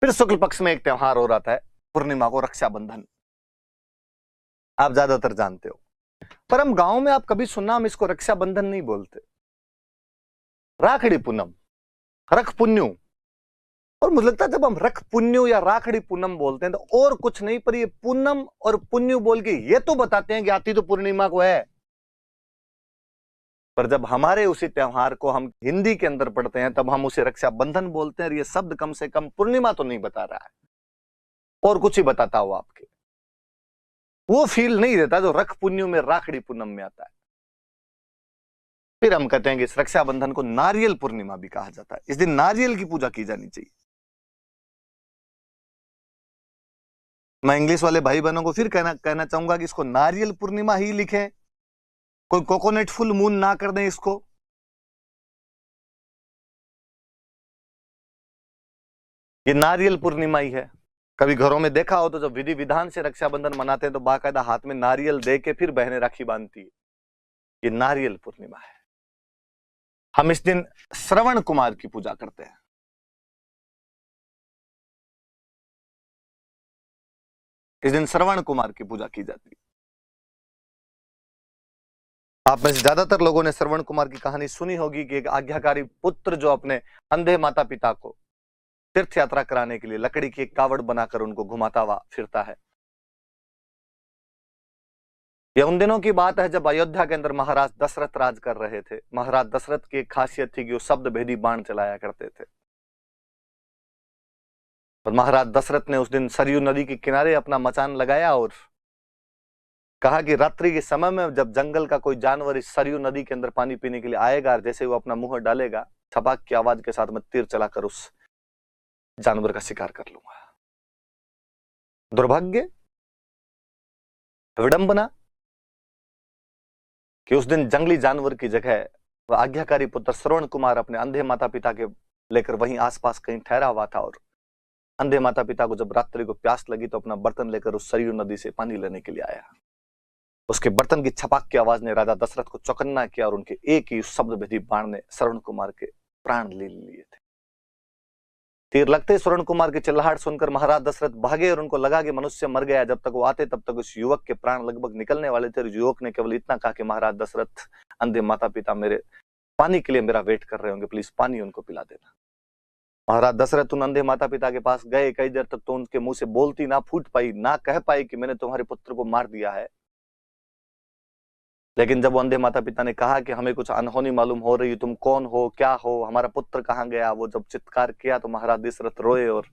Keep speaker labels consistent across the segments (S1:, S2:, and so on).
S1: फिर शुक्ल पक्ष में एक त्योहार हो रहा था पूर्णिमा को, रक्षाबंधन। आप ज्यादातर जानते हो, पर हम गांव में आप कभी सुनना, हम इसको रक्षाबंधन नहीं बोलते, राखड़ी पूनम, रख पुन्यू। और मुझे लगता है जब हम रख पुन्यू या राखड़ी पूनम बोलते हैं तो और कुछ नहीं, पर ये पूनम और पुन्यू बोल के ये तो बताते हैं कि आती तो पूर्णिमा को है। पर जब हमारे उसी त्योहार को हम हिंदी के अंदर पढ़ते हैं तब हम उसे रक्षाबंधन बोलते हैं, और ये शब्द कम से कम पूर्णिमा तो नहीं बता रहा है, और कुछ ही बताता हो आपके, वो फील नहीं देता जो रख पुन्यू में राखड़ी पूनम में आता है। फिर हम कहते हैं कि इस रक्षाबंधन को नारियल पूर्णिमा भी कहा जाता है, इस दिन नारियल की पूजा की जानी चाहिए। मैं इंग्लिश वाले भाई बहनों को फिर कहना चाहूंगा कि इसको नारियल पूर्णिमा ही लिखें, कोई कोकोनट फुल मून ना कर दें इसको। ये नारियल पूर्णिमा ही है। कभी घरों में देखा हो तो जब विधि विधान से रक्षाबंधन मनाते हैं तो बाकायदा हाथ में नारियल दे के फिर बहनें राखी बांधती है। ये नारियल पूर्णिमा है। हम इस दिन श्रवण कुमार की पूजा करते हैं। इस दिन श्रवण कुमार की पूजा की जाती है। आप में से ज्यादातर लोगों ने श्रवण कुमार की कहानी सुनी होगी कि एक आज्ञाकारी पुत्र जो अपने अंधे माता पिता को तीर्थ यात्रा कराने के लिए लकड़ी की एक कावड़ बनाकर उनको घुमाता हुआ फिरता है। यह उन दिनों की बात है जब अयोध्या के अंदर महाराज दशरथ राज कर रहे थे। महाराज दशरथ की एक खासियत थी कि वो शब्द भेदी बाण चलाया करते थे। और महाराज दशरथ ने उस दिन सरयू नदी के किनारे अपना मचान लगाया और कहा कि रात्रि के समय में जब जंगल का कोई जानवर इस सरयू नदी के अंदर पानी पीने के लिए आएगा, जैसे वो अपना मुंह डालेगा, छपाक की आवाज के साथ मैं तीर चलाकर उस जानवर का शिकार कर लूंगा। दुर्भाग्य, विडंबना कि उस दिन जंगली जानवर की जगह वह आज्ञाकारी पुत्र श्रवण कुमार अपने अंधे माता पिता के लेकर वहीं आसपास कहीं ठहरा हुआ था। और अंधे माता पिता को जब रात्रि को प्यास लगी तो अपना बर्तन लेकर उस सरयू नदी से पानी लेने के लिए आया। उसके बर्तन की छपाक की आवाज ने राजा दशरथ को चौकन्ना किया और उनके एक ही शब्द भेदी बाण ने श्रवण कुमार के प्राण ले लिए थे। तीर लगते श्रवण कुमार की चिल्लाहट सुनकर महाराज दशरथ भागे और उनको लगा कि मनुष्य मर गया। जब तक वो आते तब तक उस युवक के प्राण लगभग निकलने वाले थे। युवक ने केवल इतना कहा कि महाराज दशरथ, अंधे माता पिता मेरे पानी के लिए मेरा वेट कर रहे होंगे, प्लीज पानी उनको पिला देना। महाराज दशरथ उन अंधे माता पिता के पास गए। कई देर तक तो उनके मुंह से बोलती ना फूट पाई, ना कह पाई कि मैंने तुम्हारे पुत्र को मार दिया है। लेकिन जब वो अंधे माता पिता ने कहा कि हमें कुछ अनहोनी मालूम हो रही, तुम कौन हो, क्या हो, हमारा पुत्र कहाँ गया, वो जब चित्कार किया तो महाराज दशरथ रोए और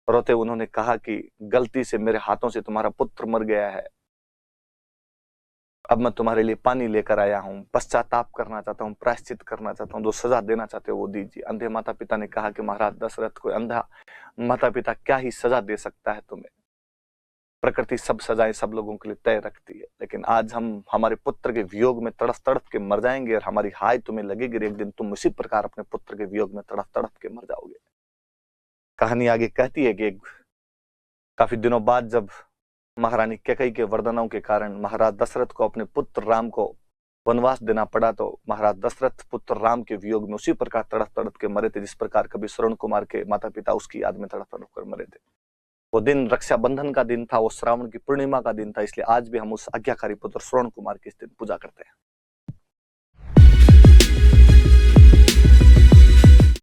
S1: रोते उन्होंने कहा कि गलती से मेरे हाथों से तुम्हारा पुत्र मर गया है। अब मैं तुम्हारे लिए पानी लेकर आया हूं, पश्चाताप करना चाहता हूं, प्रायश्चित करना चाहता हूं, जो सजा देना चाहते हो वो दीजिए। अंधे माता पिता ने कहा कि महाराज दशरथ, कोई अंधा माता पिता क्या ही सजा दे सकता है तुम्हें, प्रकृति सब सजाएं सब लोगों के लिए तय रखती है। लेकिन आज हम हमारे पुत्र के वियोग में तड़फ तड़फ के मर जाएंगे और हमारी हाय तुम्हें लगेगी, एक दिन तुम उसी प्रकार अपने पुत्र के वियोग में तड़फ तड़फ के मर जाओगे। कहानी आगे कहती है कि काफी दिनों बाद जब महारानी कैकेयी के वरदानों के कारण महाराज दशरथ को अपने पुत्र राम को वनवास देना पड़ा, तो महाराज दशरथ पुत्र राम के वियोग में उसी प्रकार तड़फ तड़फ के मरे थे जिस प्रकार कभी श्रवण कुमार के माता पिता उसकी याद में तड़फ तड़फ कर मरे थे। वो दिन रक्षाबंधन का दिन था, वो श्रावण की पूर्णिमा का दिन था, इसलिए आज भी हम उस आज्ञाकारी पुत्र श्रवण कुमार की इस दिन पूजा करते हैं।